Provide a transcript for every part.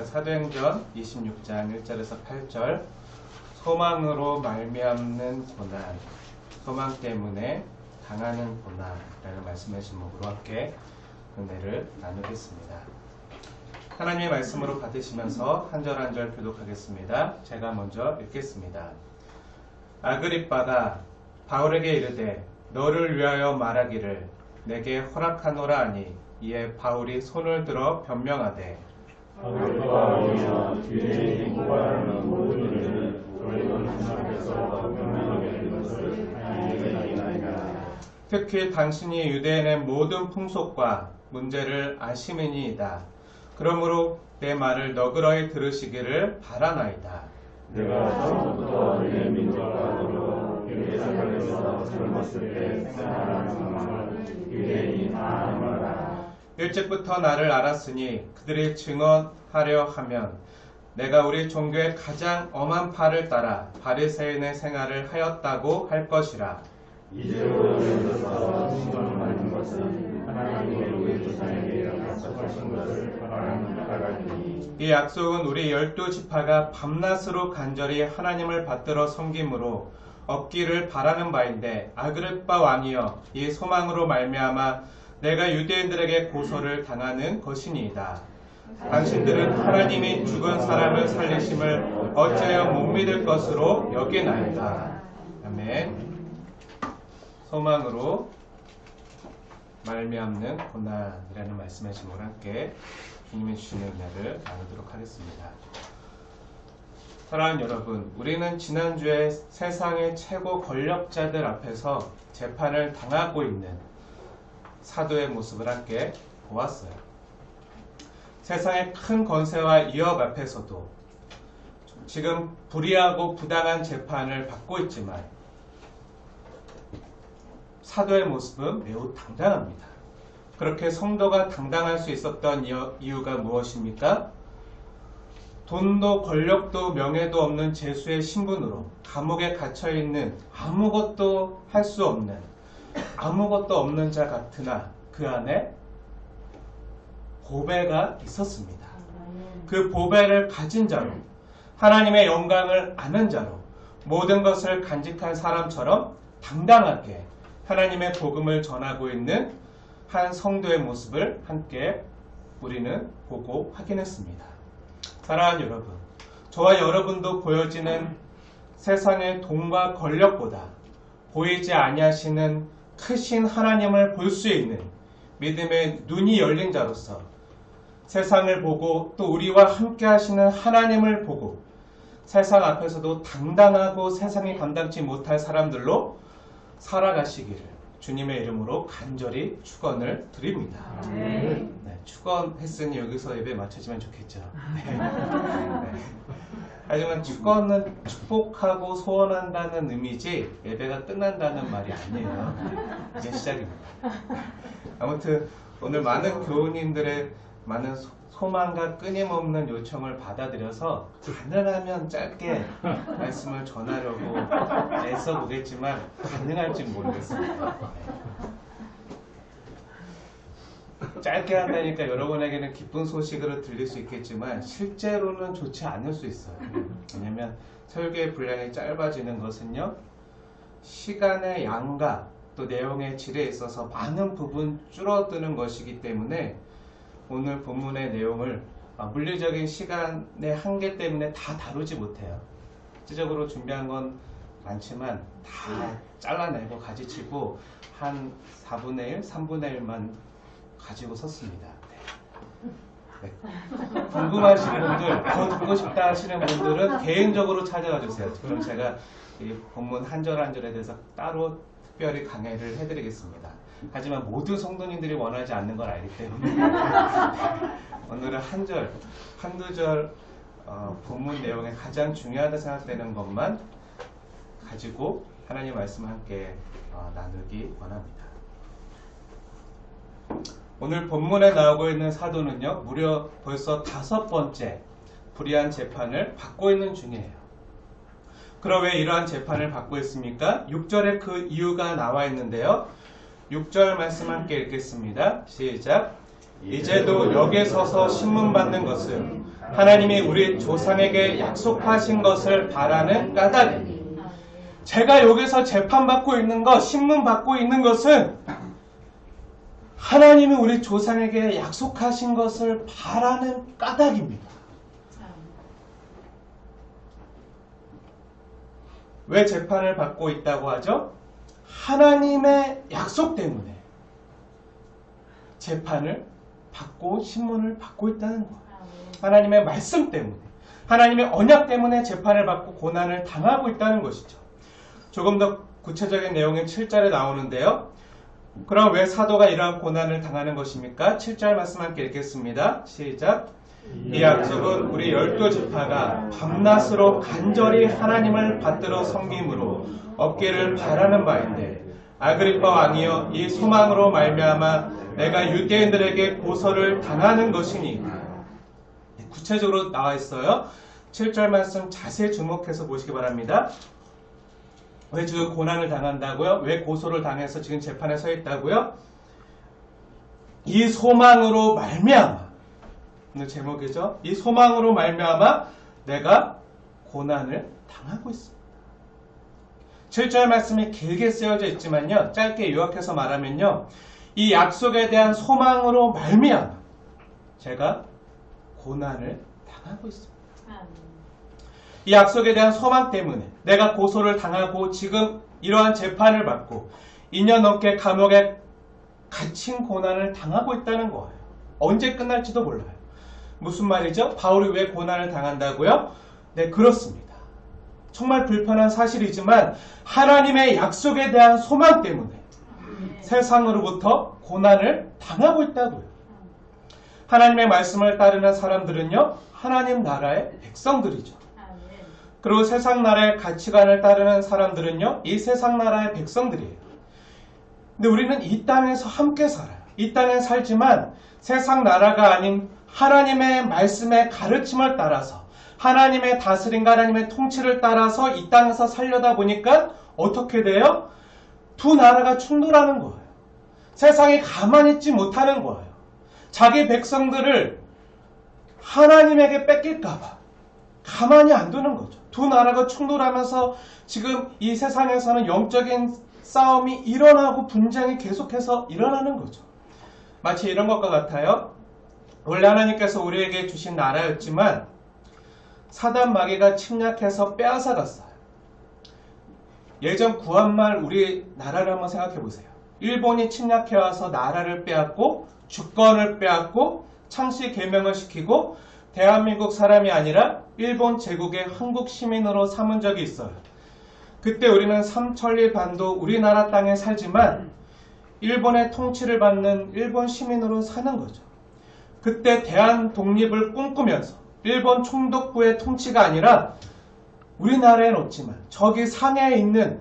사도행전 26장 1절에서 8절 소망으로 말미암는 고난, 소망 때문에 당하는 고난이라는 말씀의 제목으로 함께 은혜를 나누겠습니다. 하나님의 말씀으로 받으시면서 한 절 한 절 교독하겠습니다. 제가 먼저 읽겠습니다. 아그리빠가 바울에게 이르되 너를 위하여 말하기를 내게 허락하노라 하니 이에 바울이 손을 들어 변명하되 아그리빠여 유대인이 고발하는 모든 일들은 너희는 앞에서 변명하게 된 것을 알겠나이다. 특히 당신이 유대인의 모든 풍속과 문제를 아심이니이다. 그러므로 내 말을 너그러이 들으시기를 바라나이다. 내가 처음부터 내 민족과 더불어 유대 사람에서 젊었을 때 생활하는 상황을 유대인이 다 알아라. 일찍부터 나를 알았으니 그들이 증언하려 하면 내가 우리 종교의 가장 엄한 팔을 따라 바리새인의 생활을 하였다고 할 것이라. 이제로 들어서 신경을 받는 것은 하나님의 우리 조상에게 약속하신 것을 바라니 이 약속은 우리 12지파가 밤낮으로 간절히 하나님을 받들어 섬김으로 얻기를 바라는 바인데 아그리빠 왕이여 이 소망으로 말미암아 내가 유대인들에게 고소를 당하는 것이니이다. 당신들은 하나님이 죽은 사람을 살리심을 어찌하여 못 믿을 것으로 여기나이다. 아멘. 소망으로 말미암는 고난이라는 말씀의 제목을 함께 주님이 주시는 은혜를 나누도록 하겠습니다. 사랑하는 여러분, 우리는 지난주에 세상의 최고 권력자들 앞에서 재판을 당하고 있는 사도의 모습을 함께 보았어요. 세상의 큰 권세와 위협 앞에서도 지금 불의하고 부당한 재판을 받고 있지만 사도의 모습은 매우 당당합니다. 그렇게 성도가 당당할 수 있었던 이유가 무엇입니까? 돈도 권력도 명예도 없는 죄수의 신분으로 감옥에 갇혀있는 아무것도 할 수 없는 아무것도 없는 자 같으나 그 안에 보배가 있었습니다. 그 보배를 가진 자로 하나님의 영광을 아는 자로 모든 것을 간직한 사람처럼 당당하게 하나님의 복음을 전하고 있는 한 성도의 모습을 함께 우리는 보고 확인했습니다. 사랑하는 여러분, 저와 여러분도 보여지는 세상의 돈과 권력보다 보이지 아니하시는 크신 하나님을 볼 수 있는 믿음의 눈이 열린 자로서 세상을 보고 또 우리와 함께 하시는 하나님을 보고 세상 앞에서도 당당하고 세상이 감당치 못할 사람들로 살아가시기를 주님의 이름으로 간절히 축원을 드립니다. 네, 축원했으니 여기서 예배 마쳐지면 좋겠죠. 네. 하지만 축원은 축복하고 소원한다는 의미지 예배가 끝난다는 말이 아니에요. 이제 시작입니다. 아무튼 오늘 많은 교우님들의 많은 소망과 끊임없는 요청을 받아들여서 가능하면 짧게 말씀을 전하려고 애써보겠지만 가능할지 모르겠습니다. 짧게 한다니까 여러분에게는 기쁜 소식으로 들릴 수 있겠지만 실제로는 좋지 않을 수 있어요. 왜냐하면 설교의 분량이 짧아지는 것은요, 시간의 양과 또 내용의 질에 있어서 많은 부분 줄어드는 것이기 때문에 오늘 본문의 내용을 물리적인 시간의 한계 때문에 다 다루지 못해요. 실질적으로 준비한 건 많지만 다 잘라내고 가지치고 한 4분의 1, 3분의 1만 가지고 섰습니다. 네. 궁금하신 분들, 더 듣고 싶다 하시는 분들은 개인적으로 찾아와 주세요. 그럼 제가 이 본문 한 절 한 절에 대해서 따로 특별히 강의를 해드리겠습니다. 하지만 모든 성도님들이 원하지 않는 걸 알기 때문에 오늘은 한두 절 본문 내용에 가장 중요하다 생각되는 것만 가지고 하나님 말씀을 함께 나누기 원합니다. 오늘 본문에 나오고 있는 사도는요, 무려 벌써 5번째 불의한 재판을 받고 있는 중이에요. 그럼 왜 이러한 재판을 받고 있습니까? 6절에 그 이유가 나와 있는데요. 6절 말씀 함께 읽겠습니다. 시작. 이제도 역에 서서 신문 받는 것은 하나님이 우리 조상에게 약속하신 것을 바라는 까닭입니다. 제가 여기서 재판받고 있는 것, 신문받고 있는 것은 하나님이 우리 조상에게 약속하신 것을 바라는 까닭입니다. 왜 재판을 받고 있다고 하죠? 하나님의 약속 때문에 재판을 받고 신문을 받고 있다는 거예요. 하나님의 말씀 때문에, 하나님의 언약 때문에 재판을 받고 고난을 당하고 있다는 것이죠. 조금 더 구체적인 내용은 7절에 나오는데요. 그럼 왜 사도가 이러한 고난을 당하는 것입니까? 7절 말씀 함께 읽겠습니다. 시작. 이 약속은 우리 12지파가 밤낮으로 간절히 하나님을 받들어 섬김으로 얻기를 바라는 바인데, 아그리파 왕이여, 이 소망으로 말미암아 내가 유대인들에게 고소를 당하는 것이니. 구체적으로 나와 있어요. 7절 말씀 자세히 주목해서 보시기 바랍니다. 왜 지금 고난을 당한다고요? 왜 고소를 당해서 지금 재판에 서 있다고요? 이 소망으로 말미암아, 오늘 제목이죠. 이 소망으로 말미암아 내가 고난을 당하고 있습니다. 7절 말씀이 길게 쓰여져 있지만요, 짧게 요약해서 말하면요, 이 약속에 대한 소망으로 말미암아 제가 고난을 당하고 있습니다. 이 약속에 대한 소망 때문에 내가 고소를 당하고 지금 이러한 재판을 받고 2년 넘게 감옥에 갇힌 고난을 당하고 있다는 거예요. 언제 끝날지도 몰라요. 무슨 말이죠? 바울이 왜 고난을 당한다고요? 네, 그렇습니다. 정말 불편한 사실이지만 하나님의 약속에 대한 소망 때문에 세상으로부터 고난을 당하고 있다고요. 하나님의 말씀을 따르는 사람들은요, 하나님 나라의 백성들이죠. 그리고 세상 나라의 가치관을 따르는 사람들은요, 이 세상 나라의 백성들이에요. 근데 우리는 이 땅에서 함께 살아요. 이 땅에 살지만 세상 나라가 아닌 하나님의 말씀의 가르침을 따라서, 하나님의 다스림과 하나님의 통치를 따라서 이 땅에서 살려다 보니까 어떻게 돼요? 두 나라가 충돌하는 거예요. 세상이 가만히 있지 못하는 거예요. 자기 백성들을 하나님에게 뺏길까봐 가만히 안 두는 거죠. 두 나라가 충돌하면서 지금 이 세상에서는 영적인 싸움이 일어나고 분쟁이 계속해서 일어나는 거죠. 마치 이런 것과 같아요. 원래 하나님께서 우리에게 주신 나라였지만 사단 마귀가 침략해서 빼앗아갔어요. 예전 구한말 우리나라를 한번 생각해 보세요. 일본이 침략해와서 나라를 빼앗고 주권을 빼앗고 창씨 개명을 시키고 대한민국 사람이 아니라 일본 제국의 한국 시민으로 삼은 적이 있어요. 그때 우리는 삼천리 반도 우리나라 땅에 살지만 일본의 통치를 받는 일본 시민으로 사는 거죠. 그때 대한 독립을 꿈꾸면서 일본 총독부의 통치가 아니라 우리나라에 놓지만 저기 상해에 있는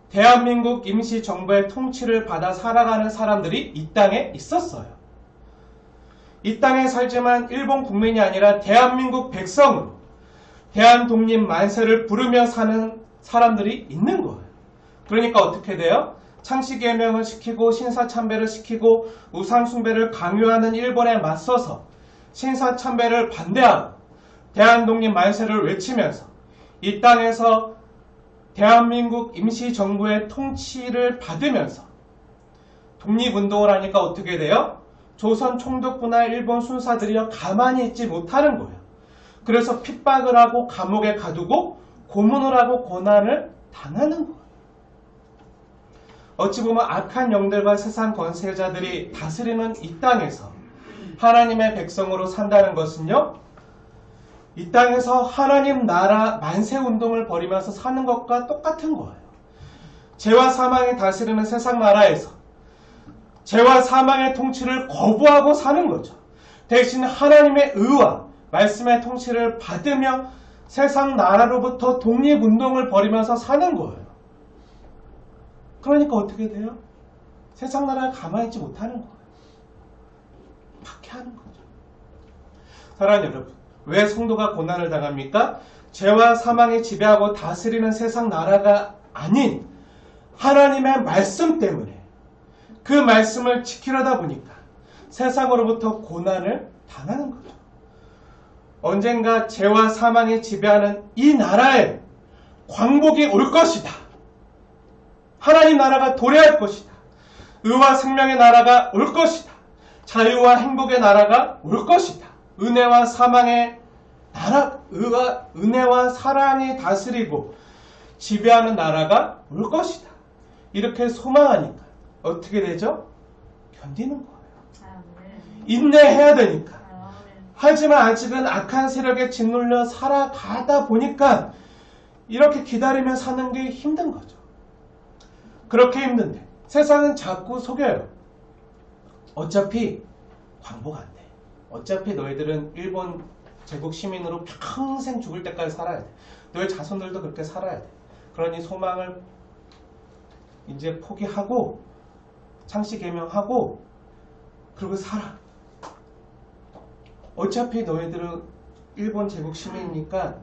대한민국 임시정부의 통치를 받아 살아가는 사람들이 이 땅에 있었어요. 이 땅에 살지만 일본 국민이 아니라 대한민국 백성으로 대한독립 만세를 부르며 사는 사람들이 있는 거예요. 그러니까 어떻게 돼요? 창씨개명을 시키고 신사참배를 시키고 우상숭배를 강요하는 일본에 맞서서 신사참배를 반대하고 대한독립 만세를 외치면서 이 땅에서 대한민국 임시정부의 통치를 받으면서 독립운동을 하니까 어떻게 돼요? 조선 총독부나 일본 순사들이요 가만히 있지 못하는 거예요. 그래서 핍박을 하고 감옥에 가두고 고문을 하고 고난을 당하는 거예요. 어찌 보면 악한 영들과 세상 권세자들이 다스리는 이 땅에서 하나님의 백성으로 산다는 것은요, 이 땅에서 하나님 나라 만세운동을 벌이면서 사는 것과 똑같은 거예요. 죄와 사망이 다스리는 세상 나라에서 죄와 사망의 통치를 거부하고 사는 거죠. 대신 하나님의 의와 말씀의 통치를 받으며 세상 나라로부터 독립운동을 벌이면서 사는 거예요. 그러니까 어떻게 돼요? 세상 나라를 가만히 있지 못하는 거예요. 박해하는 거죠. 사랑하는 여러분, 왜 성도가 고난을 당합니까? 죄와 사망이 지배하고 다스리는 세상 나라가 아닌 하나님의 말씀 때문에 그 말씀을 지키려다 보니까 세상으로부터 고난을 당하는 거죠. 언젠가 죄와 사망이 지배하는 이 나라에 광복이 올 것이다. 하나님 나라가 도래할 것이다. 의와 생명의 나라가 올 것이다. 자유와 행복의 나라가 올 것이다. 은혜와 사망의 나라, 은혜와 사랑이 다스리고 지배하는 나라가 올 것이다. 이렇게 소망하니까 어떻게 되죠? 견디는 거예요. 인내해야 되니까. 하지만 아직은 악한 세력에 짓눌려 살아가다 보니까 이렇게 기다리며 사는 게 힘든 거죠. 그렇게 힘든데 세상은 자꾸 속여요. 어차피 광복 안 돼. 어차피 너희들은 일본 제국 시민으로 평생 죽을 때까지 살아야 돼. 너희 자손들도 그렇게 살아야 돼. 그러니 소망을 이제 포기하고 창씨 개명하고 그리고 살아. 어차피 너희들은 일본 제국 시민이니까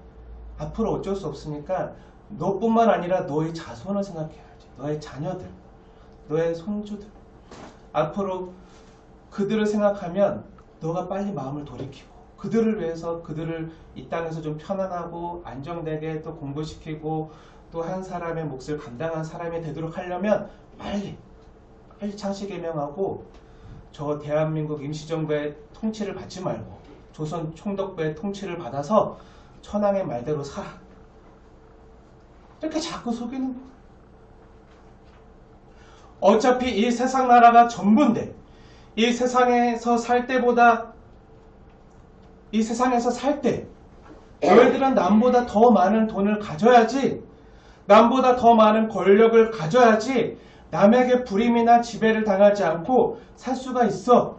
앞으로 어쩔 수 없으니까 너뿐만 아니라 너의 자손을 생각해야지. 너의 자녀들, 너의 손주들. 앞으로 그들을 생각하면 너가 빨리 마음을 돌이키고 그들을 위해서 그들을 이 땅에서 좀 편안하고 안정되게 또 공부시키고 또 한 사람의 몫을 감당한 사람이 되도록 하려면 빨리 창씨 개명하고 저 대한민국 임시정부의 통치를 받지 말고 조선 총독부의 통치를 받아서 천황의 말대로 살아. 이렇게 자꾸 속이는 거야. 어차피 이 세상 나라가 전부인데 이 세상에서 살 때보다 이 세상에서 살 때 너희들은 남보다 더 많은 돈을 가져야지, 남보다 더 많은 권력을 가져야지 남에게 불임이나 지배를 당하지 않고 살 수가 있어.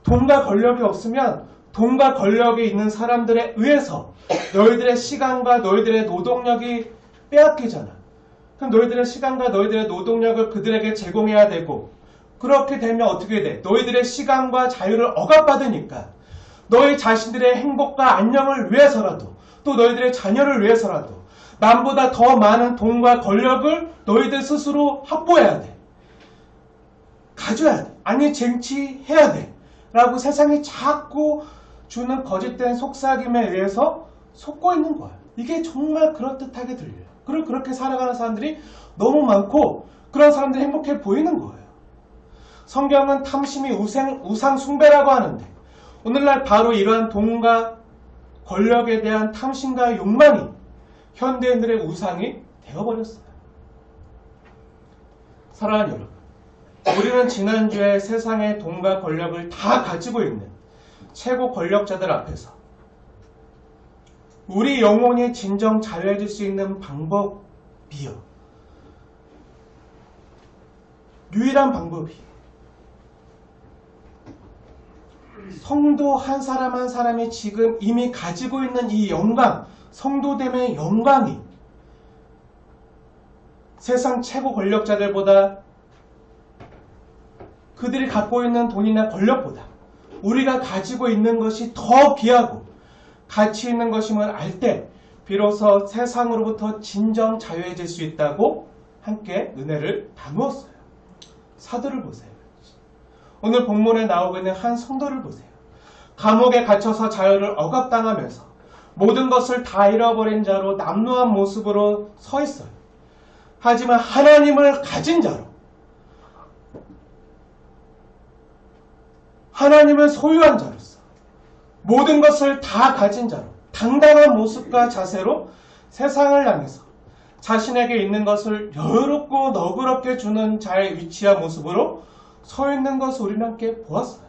돈과 권력이 없으면 돈과 권력이 있는 사람들에 의해서 너희들의 시간과 너희들의 노동력이 빼앗기잖아. 그럼 너희들의 시간과 너희들의 노동력을 그들에게 제공해야 되고, 그렇게 되면 어떻게 돼? 너희들의 시간과 자유를 억압받으니까 너희 자신들의 행복과 안녕을 위해서라도 또 너희들의 자녀를 위해서라도 남보다 더 많은 돈과 권력을 너희들 스스로 확보해야 돼. 가져야 돼. 아니 쟁취해야 돼. 라고 세상이 자꾸 주는 거짓된 속삭임에 의해서 속고 있는 거야. 이게 정말 그럴듯하게 들려요. 그리고 그렇게 살아가는 사람들이 너무 많고 그런 사람들이 행복해 보이는 거예요. 성경은 탐심이 우상 숭배라고 하는데 오늘날 바로 이러한 돈과 권력에 대한 탐심과 욕망이 현대인들의 우상이 되어버렸어요. 사랑하는 여러분, 우리는 지난주에 세상의 돈과 권력을 다 가지고 있는 최고 권력자들 앞에서 우리 영혼이 진정 자유해질 수 있는 방법이요. 유일한 방법이 성도 한 사람 한 사람이 지금 이미 가지고 있는 이 영광, 성도됨의 영광이 세상 최고 권력자들보다 그들이 갖고 있는 돈이나 권력보다 우리가 가지고 있는 것이 더 귀하고 가치 있는 것임을 알 때 비로소 세상으로부터 진정 자유해질 수 있다고 함께 은혜를 나누었어요. 사도를 보세요. 오늘 본문에 나오고 있는 한 성도를 보세요. 감옥에 갇혀서 자유를 억압당하면서 모든 것을 다 잃어버린 자로 남루한 모습으로 서 있어요. 하지만 하나님을 가진 자로, 하나님을 소유한 자로서 모든 것을 다 가진 자로 당당한 모습과 자세로 세상을 향해서 자신에게 있는 것을 여유롭고 너그럽게 주는 자의 위치와 모습으로 서 있는 것을 우리는 함께 보았어요.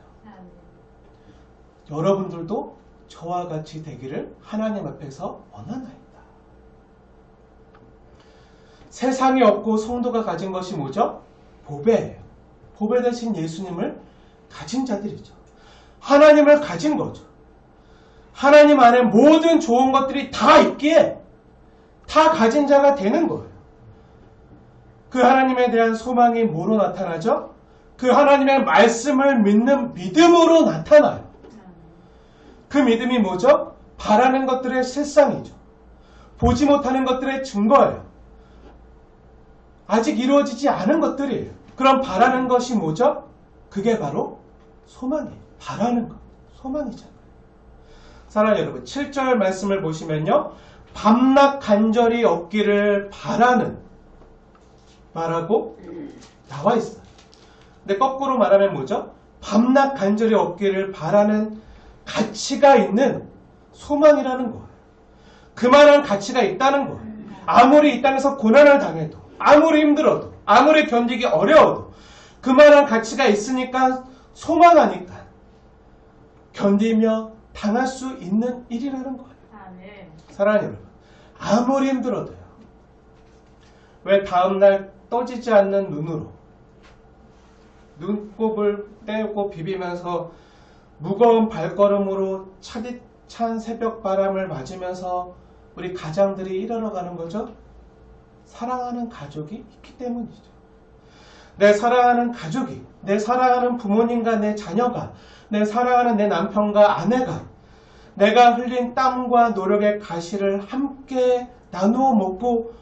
여러분들도 저와 같이 되기를 하나님 앞에서 원하나이다. 세상이 없고 성도가 가진 것이 뭐죠? 보배예요. 보배 대신 예수님을 가진 자들이죠. 하나님을 가진 거죠. 하나님 안에 모든 좋은 것들이 다 있기에 다 가진 자가 되는 거예요. 그 하나님에 대한 소망이 뭐로 나타나죠? 그 하나님의 말씀을 믿는 믿음으로 나타나요. 그 믿음이 뭐죠? 바라는 것들의 실상이죠. 보지 못하는 것들의 증거예요. 아직 이루어지지 않은 것들이에요. 그럼 바라는 것이 뭐죠? 그게 바로 소망이에요. 바라는 것, 소망이잖아요. 사랑하는 여러분, 7절 말씀을 보시면요. 밤낮 간절히 얻기를 바라는 말하고 나와 있어요. 근데 거꾸로 말하면 뭐죠? 밤낮 간절히 얻기를 바라는 가치가 있는 소망이라는 거예요. 그만한 가치가 있다는 거예요. 아무리 이 땅에서 고난을 당해도, 아무리 힘들어도, 아무리 견디기 어려워도 그만한 가치가 있으니까 소망하니까 견디며 당할 수 있는 일이라는 거예요. 사랑하는 여러분, 아무리 힘들어도요. 왜 다음날 떠지지 않는 눈으로 눈곱을 떼고 비비면서 무거운 발걸음으로 차디찬 새벽 바람을 맞으면서 우리 가장들이 일하러 가는 거죠? 사랑하는 가족이 있기 때문이죠. 내 사랑하는 가족이, 내 사랑하는 부모님과 내 자녀가, 내 사랑하는 내 남편과 아내가 내가 흘린 땀과 노력의 가시를 함께 나누어 먹고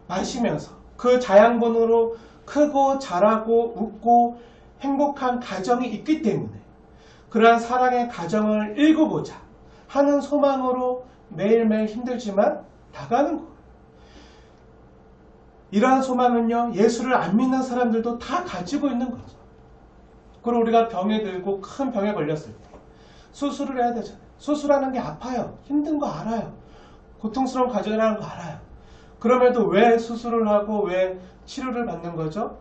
마시면서 그 자양분으로 크고 자라고 웃고 행복한 가정이 있기 때문에 그러한 사랑의 가정을 일구고자 하는 소망으로 매일매일 힘들지만 나가는 거예요. 이러한 소망은요, 예수를 안 믿는 사람들도 다 가지고 있는 거죠. 그리고 우리가 병에 들고 큰 병에 걸렸을 때 수술을 해야 되잖아요. 수술하는 게 아파요. 힘든 거 알아요. 고통스러운 과정이라는 거 알아요. 그럼에도 왜 수술을 하고 왜 치료를 받는 거죠?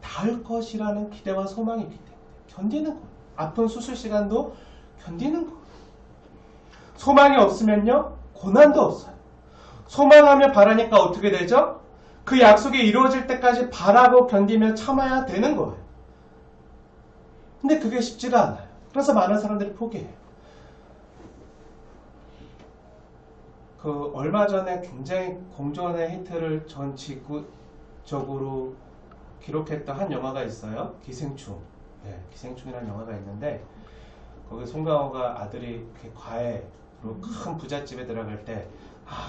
나을 것이라는 기대와 소망이 있기 때문에 견디는 거예요. 아픈 수술 시간도 견디는 거예요. 소망이 없으면요, 고난도 없어요. 소망하며 바라니까 어떻게 되죠? 그 약속이 이루어질 때까지 바라고 견디며 참아야 되는 거예요. 근데 그게 쉽지가 않아요. 그래서 많은 사람들이 포기해요. 얼마 전에 굉장히 공전의 히트를 전 지구적으로 기록했던 한 영화가 있어요. 기생충. 네, 기생충이라는 영화가 있는데 거기 송강호가 아들이 이렇게 과외로 큰 부잣집에 들어갈 때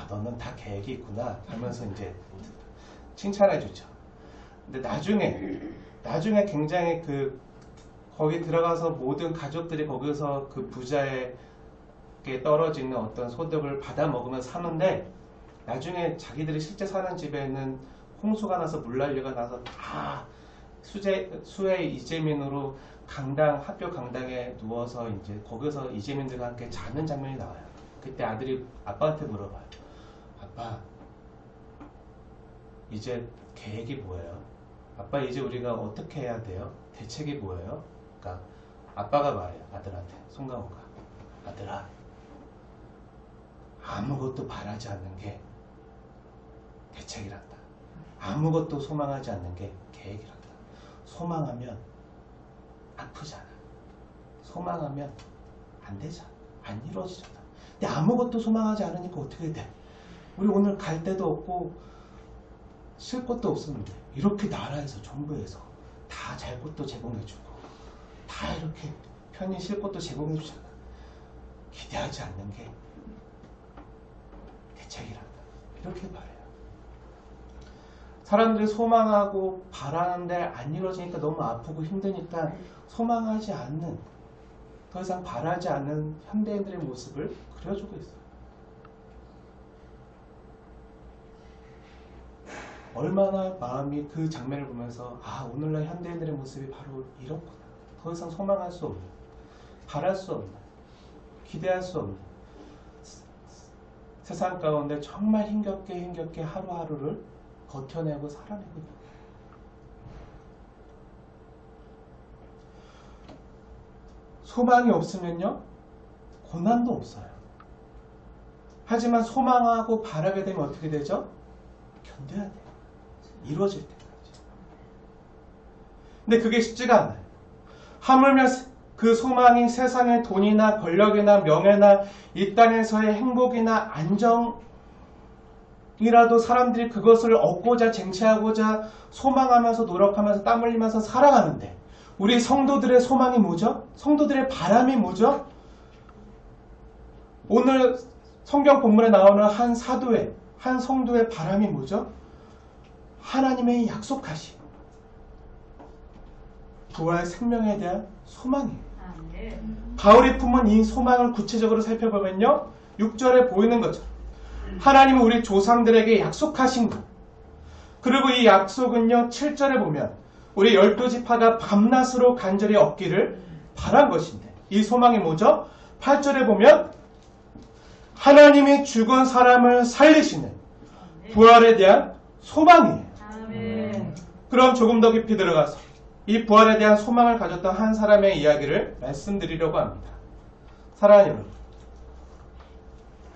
너는 다 계획이 있구나 하면서 이제 칭찬해 주죠. 근데 나중에 굉장히 거기 들어가서 모든 가족들이 거기서 그 부자에게 떨어지는 어떤 소득을 받아 먹으면서 사는데 나중에 자기들이 실제 사는 집에는 홍수가 나서 물난리가 나서 다 수해 이재민으로 학교 강당에 누워서 이제 거기서 이재민들과 함께 자는 장면이 나와요. 그때 아들이 아빠한테 물어봐요. 아빠, 이제 계획이 뭐예요? 아빠, 이제 우리가 어떻게 해야 돼요? 대책이 뭐예요? 그러니까 아빠가 말해요. 아들한테, 송강호가. 아들아, 아무것도 바라지 않는 게 대책이란다. 아무것도 소망하지 않는 게 계획이란다. 소망하면 아프잖아. 소망하면 안 되잖아. 안 이루어지잖아. 근데 아무것도 소망하지 않으니까 어떻게 돼? 우리 오늘 갈 데도 없고 쉴 곳도 없었는데 이렇게 나라에서 정부에서 다 잘 곳도 제공해주고 다 이렇게 편히 쉴 곳도 제공해주잖아. 기대하지 않는 게 대책이란다. 이렇게 말해요. 사람들이 소망하고 바라는데 안 이루어지니까 너무 아프고 힘드니까 소망하지 않는, 더 이상 바라지 않는 현대인들의 모습을 그려주고 있어요. 얼마나 마음이 그 장면을 보면서 오늘날 현대인들의 모습이 바로 이렇구나. 더 이상 소망할 수 없는, 바랄 수 없는, 기대할 수 없는 세상 가운데 정말 힘겹게 하루하루를 버텨내고 살아내고 있는 거예요. 소망이 없으면요, 고난도 없어요. 하지만 소망하고 바라게 되면 어떻게 되죠? 견뎌야 돼요. 이루어질 때까지. 근데 그게 쉽지가 않아요. 하물며 그 소망이 세상의 돈이나 권력이나 명예나 이 땅에서의 행복이나 안정이라도 사람들이 그것을 얻고자 쟁취하고자 소망하면서 노력하면서 땀 흘리면서 살아가는데, 우리 성도들의 소망이 뭐죠? 성도들의 바람이 뭐죠? 오늘 성경 본문에 나오는 한 사도의, 한 성도의 바람이 뭐죠? 하나님의 약속하신 부활 생명에 대한 소망이에요. 바울이 품은 이 소망을 구체적으로 살펴보면요, 6절에 보이는 것처럼 하나님은 우리 조상들에게 약속하신 것, 그리고 이 약속은요 7절에 보면 우리 12지파가 밤낮으로 간절히 얻기를 바란 것인데, 이 소망이 뭐죠? 8절에 보면 하나님이 죽은 사람을 살리시는 부활에 대한 소망이에요. 아멘. 그럼 조금 더 깊이 들어가서 이 부활에 대한 소망을 가졌던 한 사람의 이야기를 말씀드리려고 합니다. 사랑하는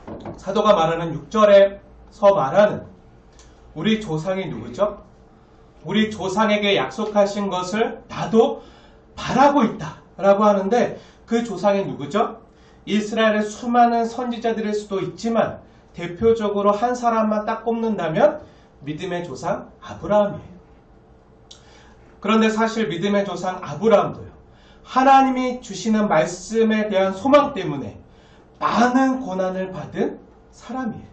여러분, 사도가 말하는 6절에서 말하는 우리 조상이 누구죠? 우리 조상에게 약속하신 것을 나도 바라고 있다 라고 하는데, 그 조상이 누구죠? 이스라엘의 수많은 선지자들일 수도 있지만 대표적으로 한 사람만 딱 꼽는다면 믿음의 조상 아브라함이에요. 그런데 사실 믿음의 조상 아브라함도요, 하나님이 주시는 말씀에 대한 소망 때문에 많은 고난을 받은 사람이에요.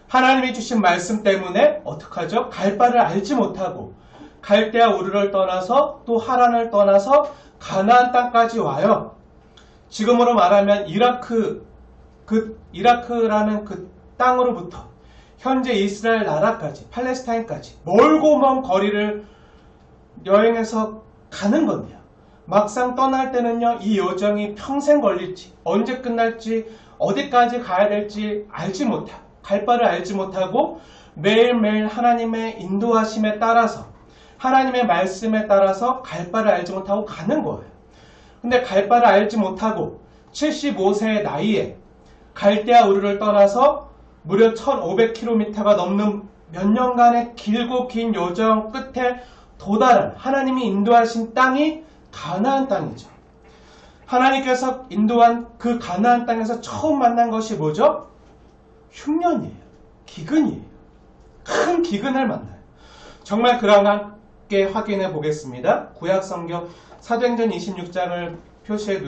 하나님이 주신 말씀 때문에 어떡하죠? 갈 바를 알지 못하고 갈대아 우르를 떠나서 또 하란을 떠나서 가나안 땅까지 와요. 지금으로 말하면 이라크라는 그 땅으로부터 현재 이스라엘 나라까지, 팔레스타인까지 멀고 먼 거리를 여행해서 가는 건데요, 막상 떠날 때는요, 이 여정이 평생 걸릴지, 언제 끝날지, 어디까지 가야 될지 알지 못하고, 갈 바를 알지 못하고 매일매일 하나님의 인도하심에 따라서, 하나님의 말씀에 따라서 갈 바를 알지 못하고 가는 거예요. 근데 갈 바를 알지 못하고 75세의 나이에 갈대아 우르를 떠나서 무려 1500km가 넘는 몇 년간의 길고 긴 여정 끝에 도달한, 하나님이 인도하신 땅이 가나안 땅이죠. 하나님께서 인도한 그 가나안 땅에서 처음 만난 것이 뭐죠? 흉년이에요. 기근이에요. 큰 기근을 만나요. 정말 그랑 함께 확인해 보겠습니다. 구약성경 사도행전 26장을 표시해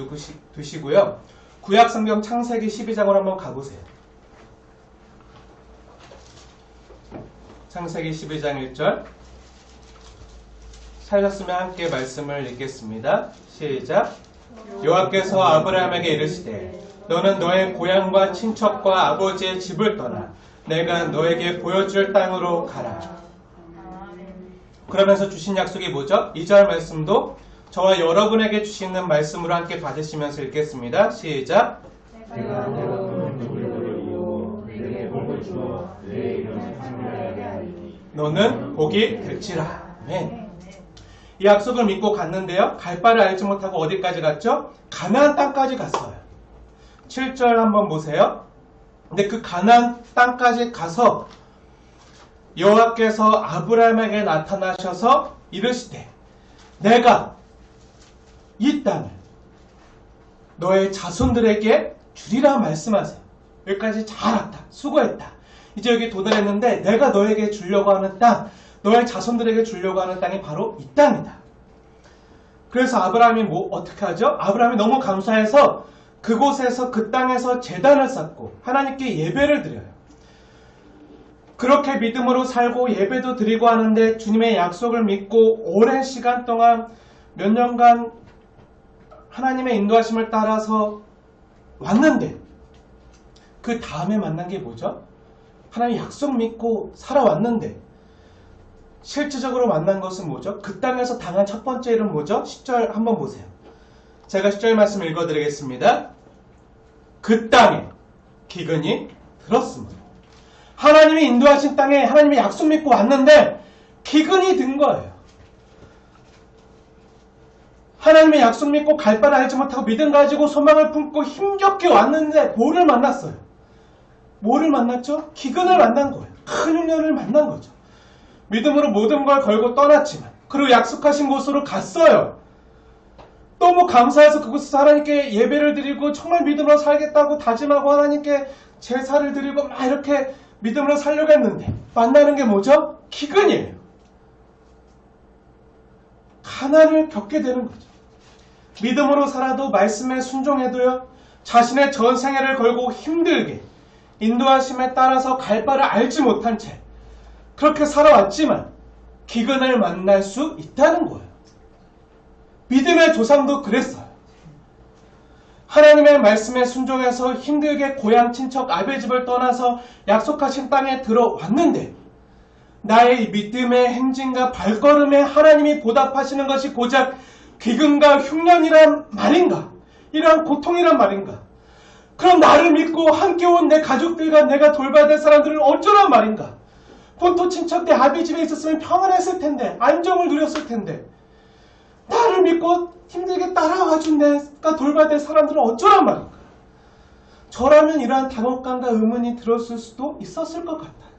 두시고요. 구약성경 창세기 12장으로 한번 가보세요. 창세기 12장 1절. 찾았으면 함께 말씀을 읽겠습니다. 시작. 여호와께서 아브라함에게 이르시되 너는 너의 고향과 친척과 아버지의 집을 떠나 내가 너에게 보여줄 땅으로 가라. 그러면서 주신 약속이 뭐죠? 2절 말씀도 저와 여러분에게 주시는 말씀으로 함께 받으시면서 읽겠습니다. 시작. 내가 너를 이루어 내게 복을 주어 내 이름을 창대하게 하리니 너는 복이 될지라. 아멘. 이 약속을 믿고 갔는데요, 갈 바를 알지 못하고 어디까지 갔죠? 가나안 땅까지 갔어요. 7절 한번 보세요. 근데 그 가나안 땅까지 가서 여호와께서 아브라함에게 나타나셔서 이르시되 내가 이 땅을 너의 자손들에게 주리라 말씀하세요. 여기까지 잘 왔다. 수고했다. 이제 여기 도달했는데 내가 너에게 주려고 하는 땅, 너의 자손들에게 주려고 하는 땅이 바로 이 땅이다. 그래서 아브라함이 어떻게 하죠? 아브라함이 너무 감사해서 그곳에서, 그 땅에서 제단을 쌓고 하나님께 예배를 드려요. 그렇게 믿음으로 살고 예배도 드리고 하는데 주님의 약속을 믿고 오랜 시간 동안 몇 년간 하나님의 인도하심을 따라서 왔는데 그 다음에 만난 게 뭐죠? 하나님 약속 믿고 살아왔는데 실질적으로 만난 것은 뭐죠? 그 땅에서 당한 첫 번째 일은 뭐죠? 10절 한번 보세요. 제가 10절 말씀 읽어드리겠습니다. 그 땅에 기근이 들었습니다. 하나님이 인도하신 땅에 하나님의 약속 믿고 왔는데 기근이 든 거예요. 하나님의 약속 믿고 갈 바를 알지 못하고 믿음 가지고 소망을 품고 힘겹게 왔는데 뭐를 만났어요? 뭐를 만났죠? 기근을 만난 거예요. 큰 흉년을 만난 거죠. 믿음으로 모든 걸 걸고 떠났지만 그리고 약속하신 곳으로 갔어요. 너무 감사해서 그곳에서 하나님께 예배를 드리고 정말 믿음으로 살겠다고 다짐하고 하나님께 제사를 드리고 막 이렇게 믿음으로 살려고 했는데 만나는 게 뭐죠? 기근이에요. 가난을 겪게 되는 거죠. 믿음으로 살아도 말씀에 순종해도요, 자신의 전 생애를 걸고 힘들게 인도하심에 따라서 갈 바를 알지 못한 채 그렇게 살아왔지만 기근을 만날 수 있다는 거예요. 믿음의 조상도 그랬어요. 하나님의 말씀에 순종해서 힘들게 고향 친척 아베 집을 떠나서 약속하신 땅에 들어왔는데 나의 믿음의 행진과 발걸음에 하나님이 보답하시는 것이 고작 기근과 흉년이란 말인가? 이러한 고통이란 말인가? 그럼 나를 믿고 함께 온 내 가족들과 내가 돌봐야 될 사람들은 어쩌란 말인가? 본토 친척 내 아비 집에 있었으면 평안했을 텐데, 안정을 누렸을 텐데, 나를 믿고 힘들게 따라와준 내가 돌봐야 될 사람들은 어쩌란 말인가? 저라면 이러한 당혹감과 의문이 들었을 수도 있었을 것 같아요.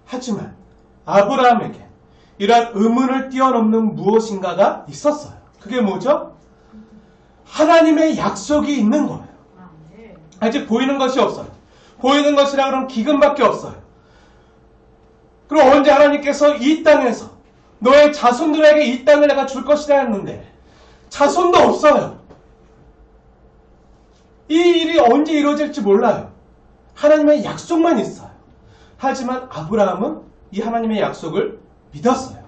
하지만 아브라함에게 이러한 의문을 뛰어넘는 무엇인가가 있었어요. 그게 뭐죠? 하나님의 약속이 있는 거예요. 아직 보이는 것이 없어요. 보이는 것이라 그러면 기근밖에 없어요. 그럼 언제 하나님께서 이 땅에서 너의 자손들에게 이 땅을 내가 줄 것이라 했는데 자손도 없어요. 이 일이 언제 이루어질지 몰라요. 하나님의 약속만 있어요. 하지만 아브라함은 이 하나님의 약속을 믿었어요.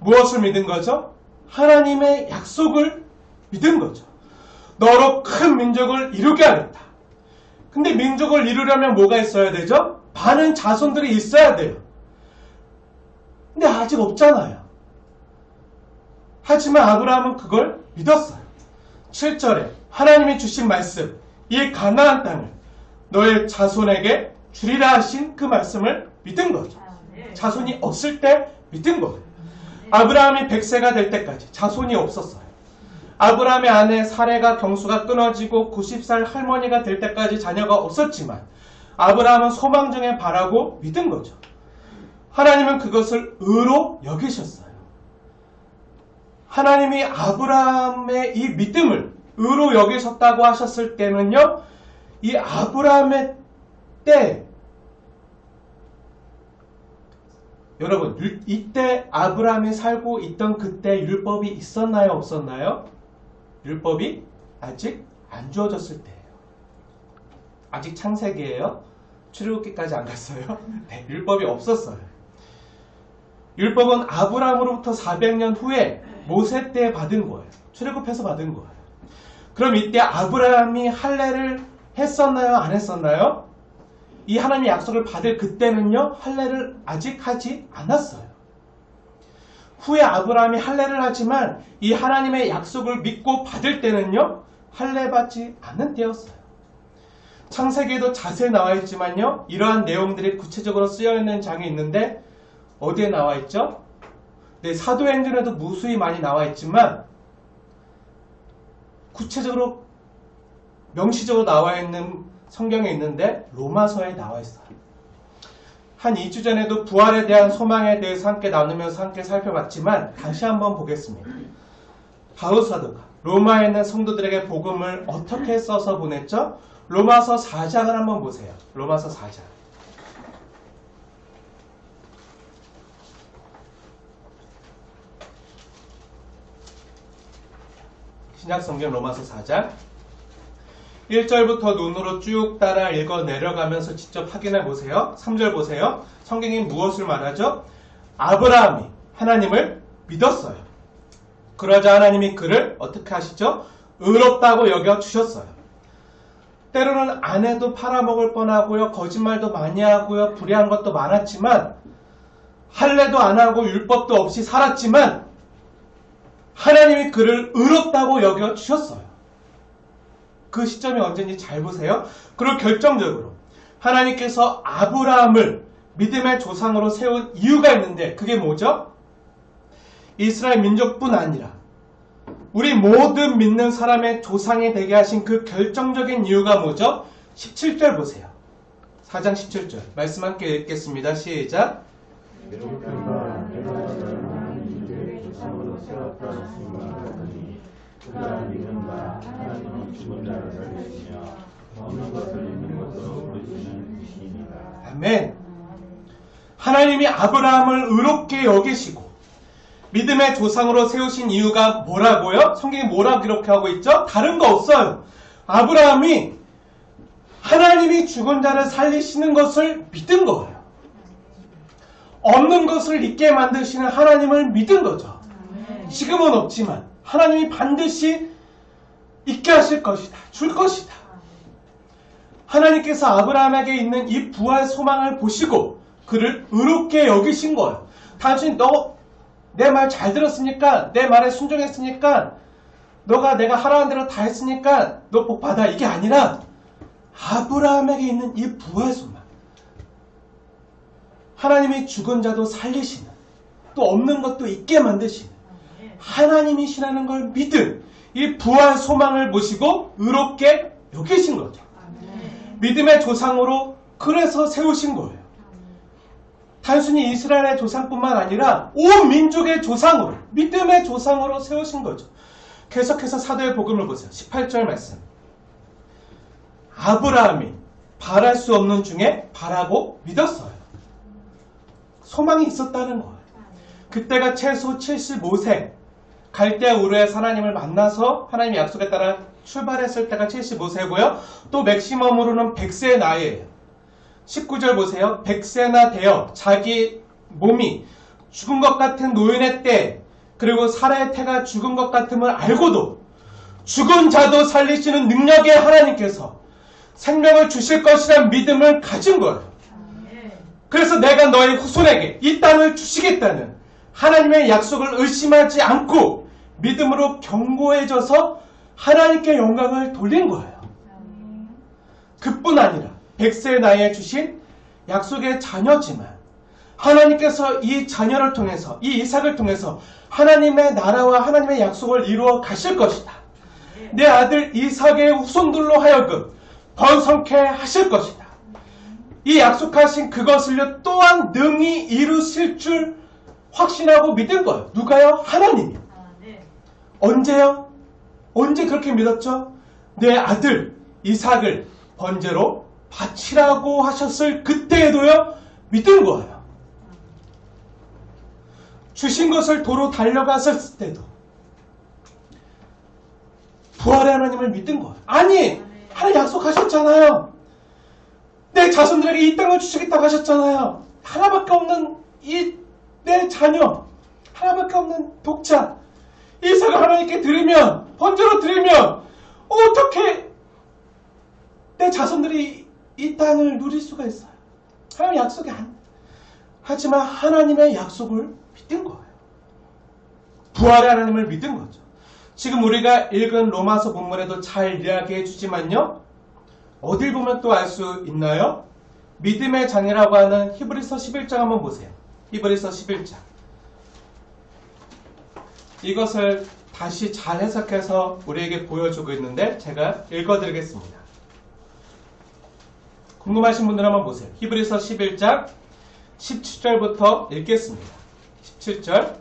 무엇을 믿은 거죠? 하나님의 약속을 믿은 거죠. 너로 큰 민족을 이루게 하겠다. 근데 민족을 이루려면 뭐가 있어야 되죠? 많은 자손들이 있어야 돼요. 근데 아직 없잖아요. 하지만 아브라함은 그걸 믿었어요. 7절에 하나님이 주신 말씀, 이 가나안 땅을 너의 자손에게 주리라 하신 그 말씀을 믿은 거죠. 자손이 없을 때 믿은 거예요. 아브라함이 100세가 될 때까지 자손이 없었어요. 아브라함의 아내 사레가 경수가 끊어지고 90살 할머니가 될 때까지 자녀가 없었지만 아브라함은 소망 중에 바라고 믿은 거죠. 하나님은 그것을 의로 여기셨어요. 하나님이 아브라함의 이 믿음을 의로 여기셨다고 하셨을 때는요, 이 아브라함의 때, 여러분, 이때 아브라함이 살고 있던 그때 율법이 있었나요? 없었나요? 율법이 아직 안 주어졌을 때예요. 아직 창세기예요. 출애굽기까지 안 갔어요. 네, 율법이 없었어요. 율법은 아브라함으로부터 400년 후에 모세 때 받은 거예요. 출애굽해서 받은 거예요. 그럼 이때 아브라함이 할례를 했었나요? 안 했었나요? 이 하나님의 약속을 받을 그때는요, 할례를 아직 하지 않았어요. 후에 아브라함이 할례를 하지만 이 하나님의 약속을 믿고 받을 때는요, 할례 받지 않은 때였어요. 창세기에도 자세히 나와 있지만요, 이러한 내용들이 구체적으로 쓰여 있는 장이 있는데 어디에 나와 있죠? 네, 사도행전에도 무수히 많이 나와 있지만 구체적으로 명시적으로 나와 있는 성경에 있는데 로마서에 나와 있어요. 한 2주 전에도 부활에 대한 소망에 대해서 함께 나누면서 함께 살펴봤지만 다시 한번 보겠습니다. 바울 사도가 로마에 있는 성도들에게 복음을 어떻게 써서 보냈죠? 로마서 4장을 한번 보세요. 로마서 4장. 신약성경 로마서 4장 1절부터 눈으로 쭉 따라 읽어 내려가면서 직접 확인해 보세요. 3절 보세요. 성경이 무엇을 말하죠? 아브라함이 하나님을 믿었어요. 그러자 하나님이 그를 어떻게 하시죠? 의롭다고 여겨 주셨어요. 때로는 아내도 팔아먹을 뻔하고요. 거짓말도 많이 하고요. 불의한 것도 많았지만 할례도 안 하고 율법도 없이 살았지만 하나님이 그를 의롭다고 여겨 주셨어요. 그 시점이 언제인지 잘 보세요. 그리고 결정적으로 하나님께서 아브라함을 믿음의 조상으로 세운 이유가 있는데 그게 뭐죠? 이스라엘 민족뿐 아니라 우리 모든 믿는 사람의 조상이 되게 하신 그 결정적인 이유가 뭐죠? 17절 보세요. 4장 17절 말씀 함께 읽겠습니다. 시작. 그가 믿은 바 하나님은 죽은 자를 살리시며 없는 것을 있는 것으로 부르시는 이시니라. 아멘. 하나님이 아브라함을 의롭게 여기시고 믿음의 조상으로 세우신 이유가 뭐라고요? 성경이 뭐라고 기록하고 있죠? 다른 거 없어요. 아브라함이 하나님이 죽은 자를 살리시는 것을 믿은 거예요. 없는 것을 있게 만드시는 하나님을 믿은 거죠. 지금은 없지만 하나님이 반드시 있게 하실 것이다. 줄 것이다. 하나님께서 아브라함에게 있는 이 부활 소망을 보시고 그를 의롭게 여기신 거예요. 단순히 너 내 말 잘 들었으니까, 내 말에 순종했으니까, 너가 내가 하라는 대로 다 했으니까 너 복 받아, 이게 아니라 아브라함에게 있는 이 부활 소망, 하나님이 죽은 자도 살리시는, 또 없는 것도 있게 만드시는 하나님이시라는 걸 믿은 이 부활 소망을 보시고 의롭게 여기신 거죠. 믿음의 조상으로 그래서 세우신 거예요. 단순히 이스라엘의 조상뿐만 아니라 온 민족의 조상으로, 믿음의 조상으로 세우신 거죠. 계속해서 사도의 복음을 보세요. 18절 말씀. 아브라함이 바랄 수 없는 중에 바라고 믿었어요. 소망이 있었다는 거예요. 그때가 최소 75세, 갈대아 우르에서 하나님을 만나서 하나님의 약속에 따라 출발했을 때가 75세고요. 또 맥시멈으로는 100세의 나이예요. 19절 보세요. 100세나 되어 자기 몸이 죽은 것 같은 노인의 때, 그리고 사라의 태가 죽은 것 같음을 알고도 죽은 자도 살리시는 능력의 하나님께서 생명을 주실 것이라는 믿음을 가진 거예요. 그래서 내가 너의 후손에게 이 땅을 주시겠다는 하나님의 약속을 의심하지 않고 믿음으로 견고해져서 하나님께 영광을 돌린 거예요. 그뿐 아니라 100세의 나이에 주신 약속의 자녀지만 하나님께서 이 자녀를 통해서, 이 이삭을 통해서 하나님의 나라와 하나님의 약속을 이루어 가실 것이다. 내 아들 이삭의 후손들로 하여금 번성케 하실 것이다. 이 약속하신 그것을 또한 능히 이루실 줄 확신하고 믿은 거예요. 누가요? 하나님이요. 언제요? 언제 그렇게 믿었죠? 내 아들 이삭을 번제로 바치라고 하셨을 그때에도요, 믿은 거예요. 주신 것을 도로 달려갔을 때도 부활의 하나님을 믿은 거예요. 아니, 하나님 약속하셨잖아요. 내 자손들에게 이 땅을 주시겠다고 하셨잖아요. 하나밖에 없는 내 자녀, 하나밖에 없는 독자 이삭을 하나님께 드리면, 번제로 드리면 어떻게 내 자손들이 이 땅을 누릴 수가 있어요? 하나님 약속이 하지만 하나님의 약속을 믿은 거예요. 부활의 하나님을 믿은 거죠. 지금 우리가 읽은 로마서 본문에도 잘 이야기해 주지만요, 어딜 보면 또 알 수 있나요? 믿음의 장이라고 하는 히브리서 11장 한번 보세요. 히브리서 11장. 이것을 다시 잘 해석해서 우리에게 보여주고 있는데 제가 읽어드리겠습니다. 궁금하신 분들 한번 보세요. 히브리서 11장 17절부터 읽겠습니다. 17절.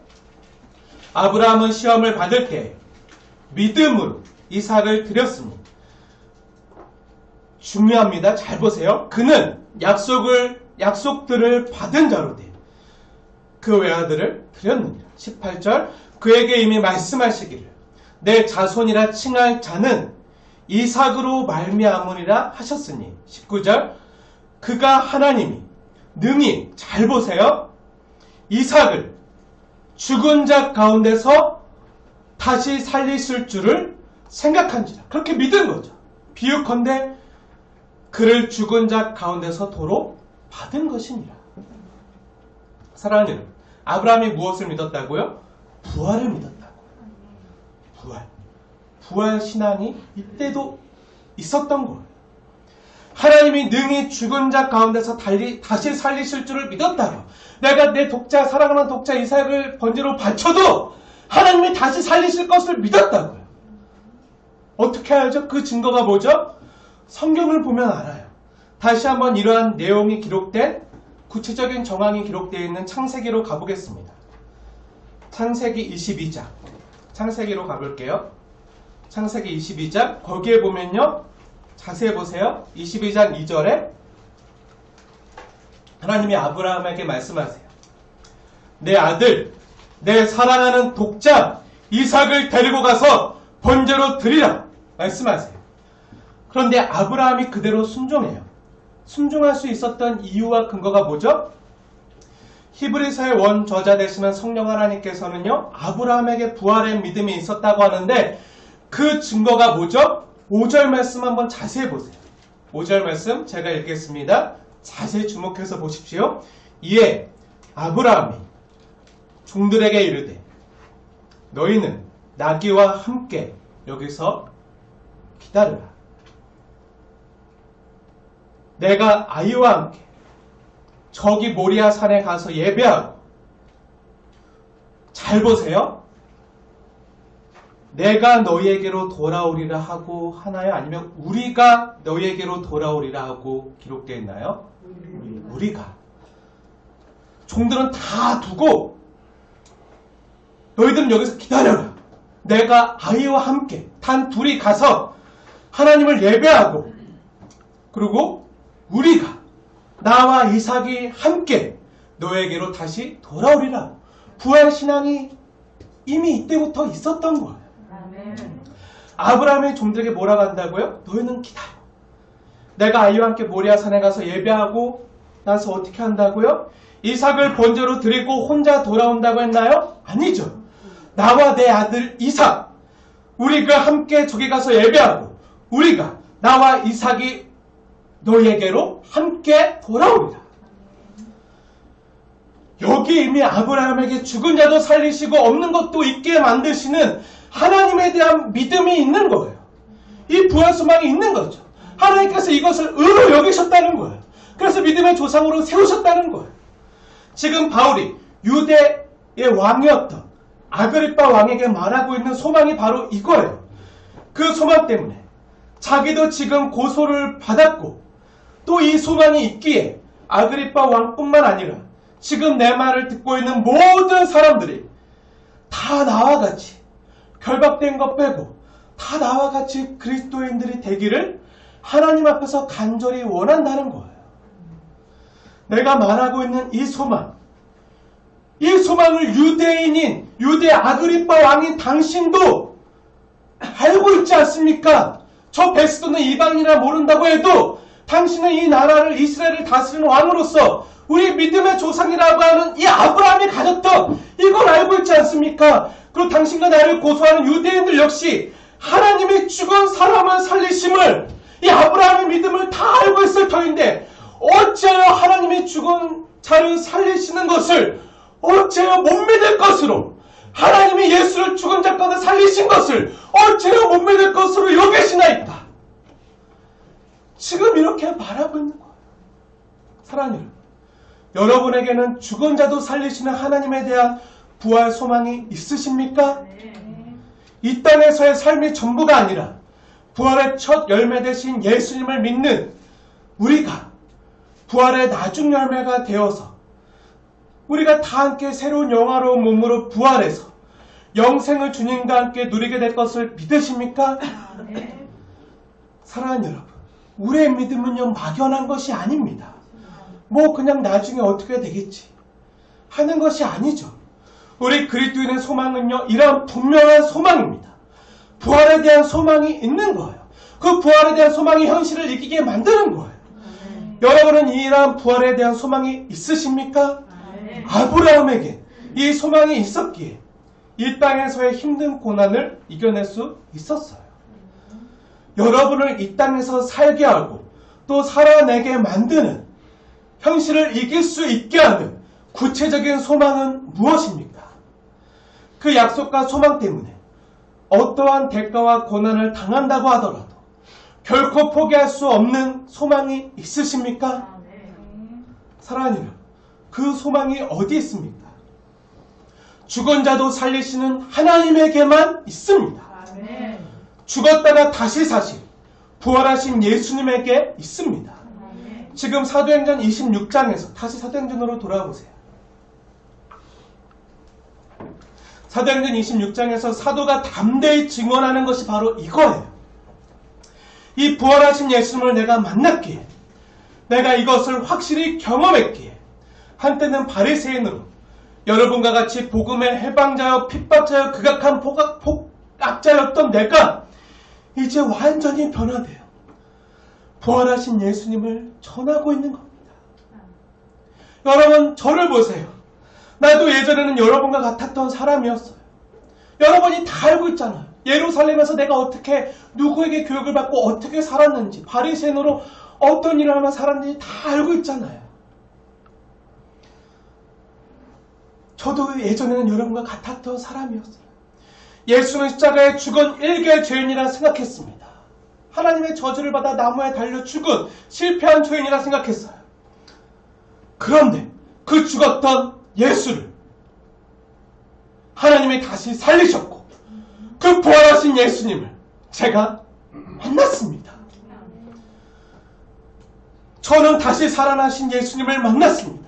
아브라함은 시험을 받을 때 믿음으로 이삭을 드렸습니다. 중요합니다. 잘 보세요. 그는 약속들을 받은 자로 돼 그 외아들을 드렸느니라. 18절. 그에게 이미 말씀하시기를 내 자손이라 칭할 자는 이삭으로 말미암으리라 하셨으니. 19절. 그가 하나님이 능히, 잘 보세요, 이삭을 죽은 자 가운데서 다시 살리실 줄을 생각한지라. 그렇게 믿은 거죠. 비유컨대 그를 죽은 자 가운데서 도로 받은 것이니라. 사랑하는 여러분, 아브라함이 무엇을 믿었다고요? 부활을 믿었다고. 부활 신앙이 이때도 있었던 거예요. 하나님이 능히 죽은 자 가운데서 다시 살리실 줄을 믿었다고. 내가 내 독자, 사랑하는 독자 이삭을 번제로 바쳐도 하나님이 다시 살리실 것을 믿었다고요. 어떻게 알죠? 그 증거가 뭐죠? 성경을 보면 알아요. 다시 한번 이러한 내용이 기록된 구체적인 정황이 기록되어 있는 창세기로 가보겠습니다. 창세기 22장. 창세기로 가볼게요. 창세기 22장. 거기에 보면요, 자세히 보세요. 22장 2절에 하나님이 아브라함에게 말씀하세요. 내 아들, 내 사랑하는 독자 이삭을 데리고 가서 번제로 드리라 말씀하세요. 그런데 아브라함이 그대로 순종해요. 순종할 수 있었던 이유와 근거가 뭐죠? 히브리서의 원저자 되시는 성령 하나님께서는요, 아브라함에게 부활의 믿음이 있었다고 하는데 그 증거가 뭐죠? 5절 말씀 한번 자세히 보세요. 5절 말씀 제가 읽겠습니다. 자세히 주목해서 보십시오. 이에 아브라함이 종들에게 이르되 너희는 나귀와 함께 여기서 기다려라. 내가 아이와 함께 저기 모리아 산에 가서 예배하고, 잘 보세요. 내가 너희에게로 돌아오리라 하고 하나요? 아니면 우리가 너희에게로 돌아오리라 하고 기록되어 있나요? 우리가. 종들은 다 두고 너희들은 여기서 기다려라. 내가 아이와 함께 단 둘이 가서 하나님을 예배하고, 그리고 우리가 나와 이삭이 함께 너에게로 다시 돌아오리라. 부활신앙이 이미 이때부터 있었던 거예요. 아브라함의 종들에게 뭐라고 한다고요? 너희는 기다려. 내가 아이와 함께 모리아 산에 가서 예배하고 나서 어떻게 한다고요? 이삭을 번제로 드리고 혼자 돌아온다고 했나요? 아니죠. 나와 내 아들 이삭, 우리가 함께 저기 가서 예배하고 우리가 나와 이삭이 너희에게로 함께 돌아오리라. 여기 이미 아브라함에게 죽은 자도 살리시고 없는 것도 있게 만드시는 하나님에 대한 믿음이 있는 거예요. 이 부활 소망이 있는 거죠. 하나님께서 이것을 의로 여기셨다는 거예요. 그래서 믿음의 조상으로 세우셨다는 거예요. 지금 바울이 유대의 왕이었던 아그리빠 왕에게 말하고 있는 소망이 바로 이거예요. 그 소망 때문에 자기도 지금 고소를 받았고, 또 이 소망이 있기에 아그리빠 왕뿐만 아니라 지금 내 말을 듣고 있는 모든 사람들이 다 나와 같이, 결박된 것 빼고 다 나와 같이 그리스도인들이 되기를 하나님 앞에서 간절히 원한다는 거예요. 내가 말하고 있는 이 소망, 이 소망을 유대인인 유대 아그리빠 왕인 당신도 알고 있지 않습니까? 저 베스도는 이방인이라 모른다고 해도 당신은 이 나라를, 이스라엘을 다스리는 왕으로서 우리 믿음의 조상이라고 하는 이 아브라함이 가졌던 이걸 알고 있지 않습니까? 그리고 당신과 나를 고소하는 유대인들 역시 하나님이 죽은 사람을 살리심을, 이 아브라함의 믿음을 다 알고 있을 터인데 어째요 하나님이 죽은 자를 살리시는 것을 어째요 못 믿을 것으로, 하나님이 예수를 죽은 자 가운데 살리신 것을 어째요 못 믿을 것으로 여기시나이까? 지금 이렇게 말하고 있는 거예요. 사랑하는 여러분, 여러분에게는 죽은 자도 살리시는 하나님에 대한 부활 소망이 있으십니까? 이 땅에서의 삶이 전부가 아니라 부활의 첫 열매 되신 예수님을 믿는 우리가 부활의 나중 열매가 되어서 우리가 다 함께 새로운 영화로운 몸으로 부활해서 영생을 주님과 함께 누리게 될 것을 믿으십니까? 사랑하는 여러분, 우리의 믿음은요 막연한 것이 아닙니다. 뭐 그냥 나중에 어떻게 되겠지 하는 것이 아니죠. 우리 그리스도인의 소망은요 이러한 분명한 소망입니다. 부활에 대한 소망이 있는 거예요. 그 부활에 대한 소망이 현실을 이기게 만드는 거예요. 여러분은 이러한 부활에 대한 소망이 있으십니까? 아브라함에게 이 소망이 있었기에 이 땅에서의 힘든 고난을 이겨낼 수 있었어요. 여러분을 이 땅에서 살게 하고 또 살아내게 만드는, 현실을 이길 수 있게 하는 구체적인 소망은 무엇입니까? 그 약속과 소망 때문에 어떠한 대가와 고난을 당한다고 하더라도 결코 포기할 수 없는 소망이 있으십니까? 사랑하는 여러분, 그 소망이 어디 있습니까? 죽은 자도 살리시는 하나님에게만 있습니다. 죽었다가 다시 사신 부활하신 예수님에게 있습니다. 지금 사도행전 26장에서 다시 사도행전으로 돌아와 보세요. 사도행전 26장에서 사도가 담대히 증언하는 것이 바로 이거예요. 이 부활하신 예수님을 내가 만났기에, 내가 이것을 확실히 경험했기에 한때는 바리새인으로 여러분과 같이 복음의 해방자여 핍박자여 극악한 폭악자였던 내가 이제 완전히 변화돼요. 부활하신 예수님을 전하고 있는 겁니다. 여러분, 저를 보세요. 나도 예전에는 여러분과 같았던 사람이었어요. 여러분이 다 알고 있잖아요. 예루살렘에서 내가 어떻게 누구에게 교육을 받고 어떻게 살았는지, 바리새인으로 어떤 일을 하며 살았는지 다 알고 있잖아요. 저도 예전에는 여러분과 같았던 사람이었어요. 예수는 십자가에 죽은 일개 죄인이라 생각했습니다. 하나님의 저주를 받아 나무에 달려 죽은 실패한 죄인이라 생각했어요. 그런데 그 죽었던 예수를 하나님이 다시 살리셨고 그 부활하신 예수님을 제가 만났습니다. 저는 다시 살아나신 예수님을 만났습니다.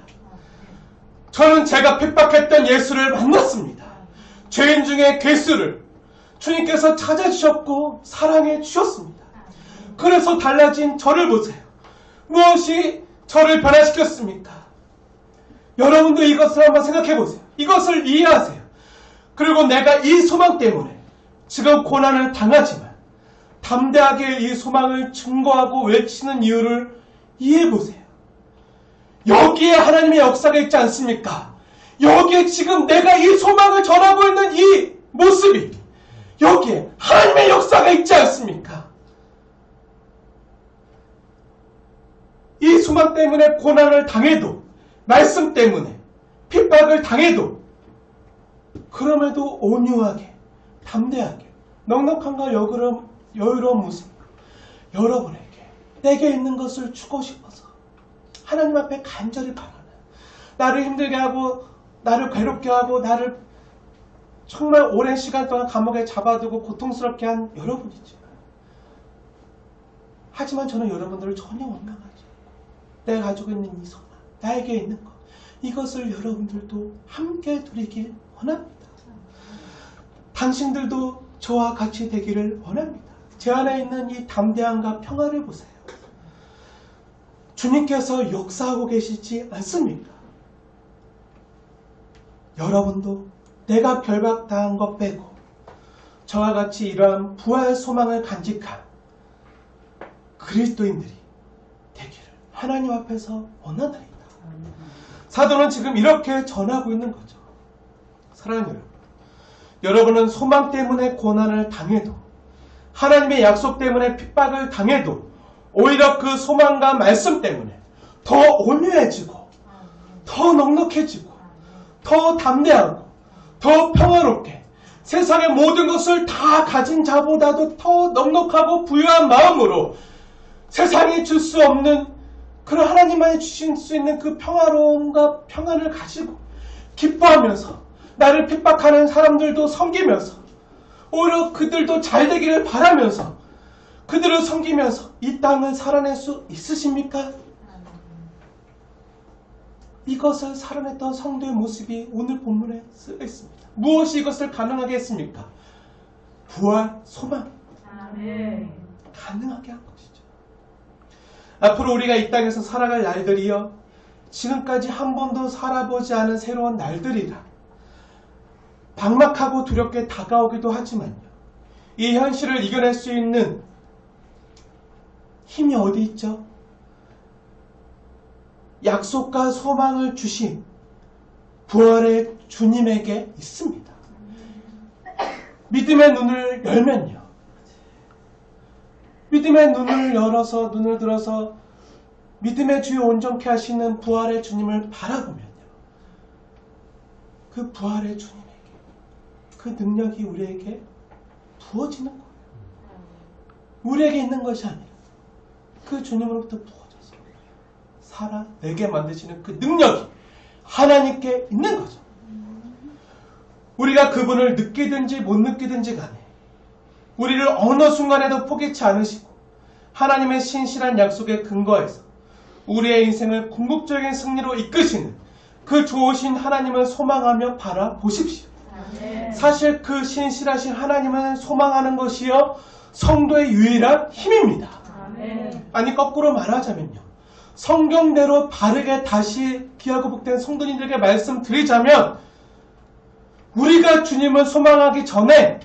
저는 제가 핍박했던 예수를 만났습니다. 죄인 중에 괴수를 주님께서 찾아주셨고 사랑해 주셨습니다. 그래서 달라진 저를 보세요. 무엇이 저를 변화시켰습니까? 여러분도 이것을 한번 생각해 보세요. 이것을 이해하세요. 그리고 내가 이 소망 때문에 지금 고난을 당하지만 담대하게 이 소망을 증거하고 외치는 이유를 이해해 보세요. 여기에 하나님의 역사가 있지 않습니까? 여기에 지금 내가 이 소망을 전하고 있는 이 모습이 여기에 하나님의 역사가 있지 않습니까? 이 소망 때문에 고난을 당해도, 말씀 때문에 핍박을 당해도, 그럼에도 온유하게, 담대하게, 넉넉함과 여유로운 모습, 여러분에게 내게 있는 것을 주고 싶어서 하나님 앞에 간절히 바라는, 나를 힘들게 하고 나를 괴롭게 하고 나를 정말 오랜 시간 동안 감옥에 잡아두고 고통스럽게 한 여러분이지만, 하지만 저는 여러분들을 전혀 원망하지 않고 내가 가지고 있는 이 소망, 나에게 있는 것, 이것을 여러분들도 함께 누리길 원합니다. 당신들도 저와 같이 되기를 원합니다. 제 안에 있는 이 담대함과 평화를 보세요. 주님께서 역사하고 계시지 않습니까? 여러분도 내가 결박당한 것 빼고 저와 같이 이러한 부활 소망을 간직한 그리스도인들이 되기를 하나님 앞에서 원하나이다. 사도는 지금 이렇게 전하고 있는 거죠. 사랑하는 여러분, 여러분은 소망 때문에 고난을 당해도, 하나님의 약속 때문에 핍박을 당해도 오히려 그 소망과 말씀 때문에 더 온유해지고, 더 넉넉해지고, 더 담대하고, 더 평화롭게 세상의 모든 것을 다 가진 자보다도 더 넉넉하고 부유한 마음으로 세상이 줄 수 없는 그런 하나님만이 주실 수 있는 그 평화로움과 평안을 가지고 기뻐하면서 나를 핍박하는 사람들도 섬기면서 오히려 그들도 잘 되기를 바라면서 그들을 섬기면서 이 땅을 살아낼 수 있으십니까? 이것을 살아냈던 성도의 모습이 오늘 본문에 쓰여 있습니다. 무엇이 이것을 가능하게 했습니까? 부활, 소망. 가능하게 한 것이죠. 앞으로 우리가 이 땅에서 살아갈 날들이요, 지금까지 한 번도 살아보지 않은 새로운 날들이라 막막하고 두렵게 다가오기도 하지만요, 이 현실을 이겨낼 수 있는 힘이 어디 있죠? 약속과 소망을 주신 부활의 주님에게 있습니다. 믿음의 눈을 열면요, 믿음의 눈을 열어서 눈을 들어서 믿음의 주요 온전케 하시는 부활의 주님을 바라보면요, 그 부활의 주님에게 그 능력이 우리에게 부어지는 거예요. 우리에게 있는 것이 아니라 그 주님으로부터 부어져서 살아내게 만드시는 그 능력이 하나님께 있는 거죠. 우리가 그분을 느끼든지 못 느끼든지 간에 우리를 어느 순간에도 포기치 않으시고 하나님의 신실한 약속에 근거해서 우리의 인생을 궁극적인 승리로 이끄시는 그 좋으신 하나님을 소망하며 바라보십시오. 사실 그 신실하신 하나님을 소망하는 것이요, 성도의 유일한 힘입니다. 아니, 거꾸로 말하자면요, 성경대로 바르게 다시 귀하고 복된 성도님들에게 말씀드리자면, 우리가 주님을 소망하기 전에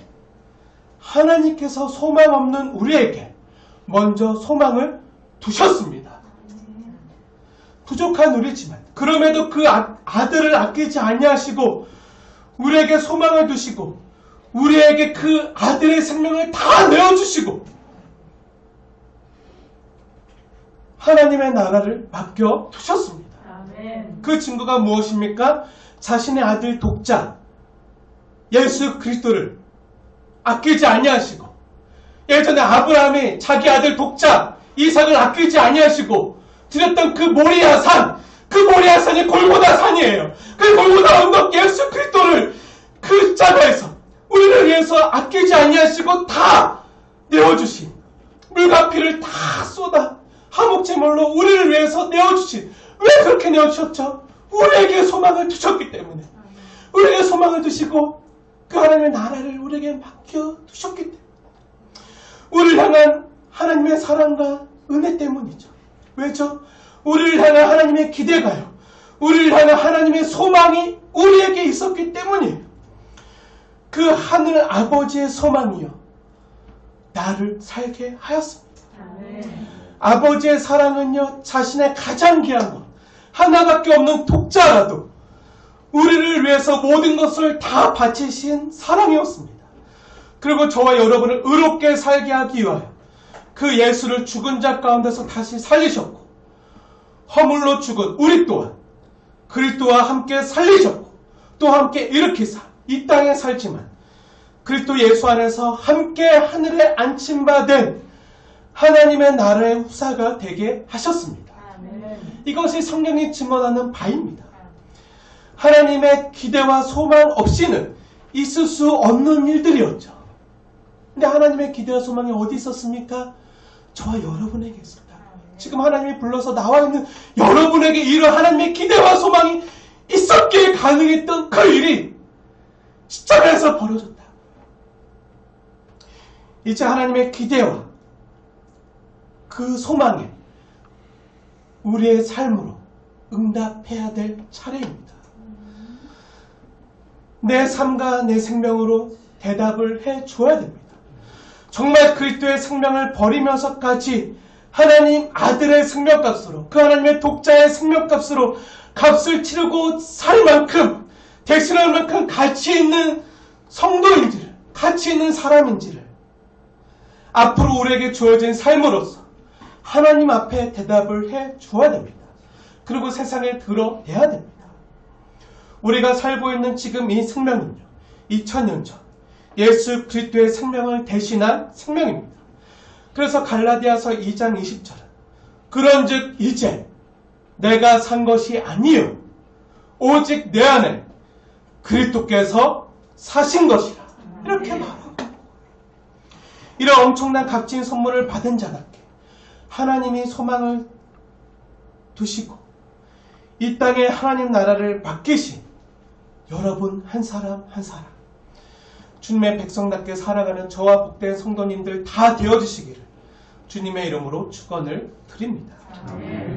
하나님께서 소망 없는 우리에게 먼저 소망을 두셨습니다. 부족한 우리지만 그럼에도 그 아들을 아끼지 아니하시고 우리에게 소망을 두시고 우리에게 그 아들의 생명을 다 내어주시고 하나님의 나라를 맡겨두셨습니다. 아멘. 그 증거가 무엇입니까? 자신의 아들 독자 예수 그리스도를 아끼지 아니하시고, 예전에 아브라함이 자기 아들 독자 이삭을 아끼지 아니하시고 드렸던 그 모리아 산, 그 모리아 산이 골고다 산이에요. 그 골고다 언덕 예수 그리스도를 그 자가에서 우리를 위해서 아끼지 아니하시고 다 내어주신, 물과 피를 다 쏟아 화목제물로 우리를 위해서 내어주신, 왜 그렇게 내어주셨죠? 우리에게 소망을 두셨기 때문에, 우리에게 소망을 두시고 그 하나님의 나라를 우리에게 맡겨두셨기 때문에, 우리를 향한 하나님의 사랑과 은혜 때문이죠. 왜죠? 우리를 향한 하나님의 기대가요, 우리를 향한 하나님의 소망이 우리에게 있었기 때문이에요. 그 하늘 아버지의 소망이요, 나를 살게 하였습니다. 아멘. 아버지의 사랑은요, 자신의 가장 귀한 것, 하나밖에 없는 독자라도 우리를 위해서 모든 것을 다 바치신 사랑이었습니다. 그리고 저와 여러분을 의롭게 살게 하기 위하여 그 예수를 죽은 자 가운데서 다시 살리셨고, 허물로 죽은 우리 또한 그리스도와 함께 살리셨고, 또 함께 일으키사 이 땅에 살지만 그리스도 예수 안에서 함께 하늘에 안침받은 하나님의 나라의 후사가 되게 하셨습니다. 아멘. 이것이 성경이 증언하는 바입니다. 하나님의 기대와 소망 없이는 있을 수 없는 일들이었죠. 근데 하나님의 기대와 소망이 어디 있었습니까? 저와 여러분에게 있습니다. 지금 하나님이 불러서 나와 있는 여러분에게 이런 하나님의 기대와 소망이 있었기에 가능했던 그 일이 십자가에서 벌어졌다. 이제 하나님의 기대와 그 소망에 우리의 삶으로 응답해야 될 차례입니다. 내 삶과 내 생명으로 대답을 해 줘야 됩니다. 정말 그리스도의 생명을 버리면서까지 하나님 아들의 생명값으로, 그 하나님의 독자의 생명값으로 값을 치르고 살 만큼, 대신할 만큼 가치 있는 성도인지를, 가치 있는 사람인지를 앞으로 우리에게 주어진 삶으로서 하나님 앞에 대답을 해 주어야 됩니다. 그리고 세상에 드러내야 됩니다. 우리가 살고 있는 지금 이 생명은요, 2000년 전 예수 그리스도의 생명을 대신한 생명입니다. 그래서 갈라디아서 2장 20절은 그런즉 이제 내가 산 것이 아니요 오직 내 안에 그리스도께서 사신 것이라, 이렇게 말합니다. 이런 엄청난 값진 선물을 받은 자답게 하나님이 소망을 두시고 이 땅에 하나님 나라를 맡기신 여러분 한 사람 한 사람, 주님의 백성답게 살아가는 저와 복된 성도님들 다 되어주시기를 주님의 이름으로 축원을 드립니다. 아멘.